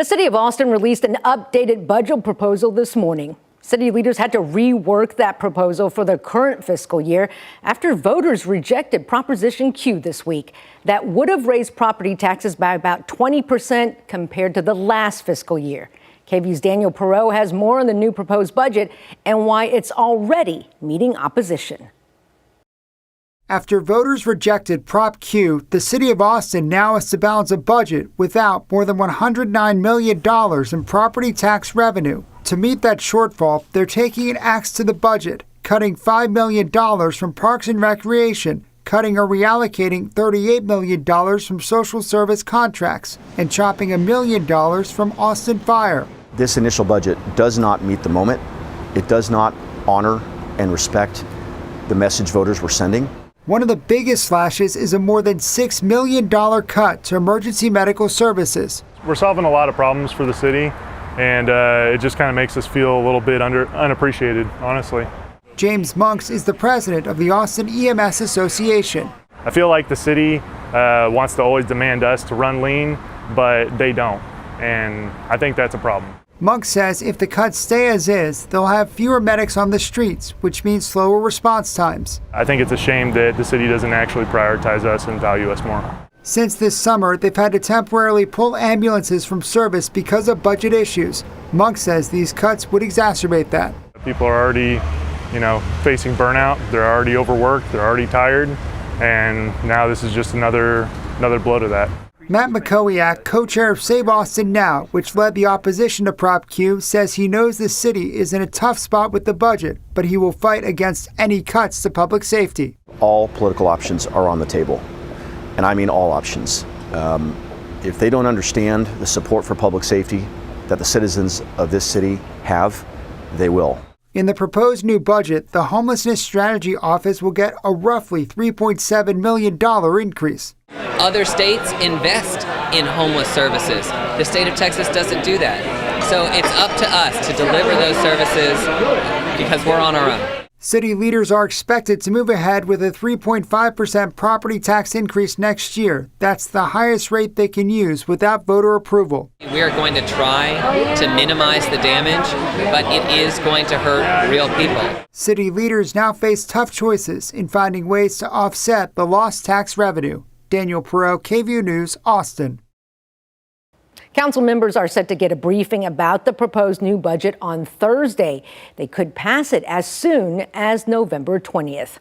The city of Austin released an updated budget proposal this morning. City leaders had to rework that proposal for the current fiscal year after voters rejected Proposition Q this week. That would have raised property taxes by about 20% compared to the last fiscal year. KVUE's Daniel Perot has more on the new proposed budget and why it's already meeting opposition. After voters rejected Prop Q, the city of Austin now has to balance a budget without more than $109 million in property tax revenue. To meet that shortfall, they're taking an axe to the budget, cutting $5 million from Parks and Recreation, cutting or reallocating $38 million from social service contracts, and chopping $1 million from Austin Fire. This initial budget does not meet the moment. It does not honor and respect the message voters were sending. One of the biggest slashes is a more than $6 million cut to emergency medical services. We're solving a lot of problems for the city, and it just kind of makes us feel a little bit unappreciated, honestly. James Monks is the president of the Austin EMS Association. I feel like the city wants to always demand us to run lean, but they don't, and I think that's a problem. Monks says if the cuts stay as is, they'll have fewer medics on the streets, which means slower response times. I think it's a shame that the city doesn't actually prioritize us and value us more. Since this summer, they've had to temporarily pull ambulances from service because of budget issues. Monks says these cuts would exacerbate that. People are already, facing burnout. They're already overworked. They're already tired. And now this is just another blow to that. Matt McCowiak, co-chair of Save Austin Now, which led the opposition to Prop Q, says he knows the city is in a tough spot with the budget, but he will fight against any cuts to public safety. All political options are on the table, and I mean all options. If they don't understand the support for public safety that the citizens of this city have, they will. In the proposed new budget, the Homelessness Strategy Office will get a roughly $3.7 million increase. Other states invest in homeless services. The state of Texas doesn't do that. So it's up to us to deliver those services because we're on our own. City leaders are expected to move ahead with a 3.5% property tax increase next year. That's the highest rate they can use without voter approval. We are going to try to minimize the damage, but it is going to hurt real people. City leaders now face tough choices in finding ways to offset the lost tax revenue. Daniel Perot, KVUE News, Austin. Council members are set to get a briefing about the proposed new budget on Thursday. They could pass it as soon as November 20th.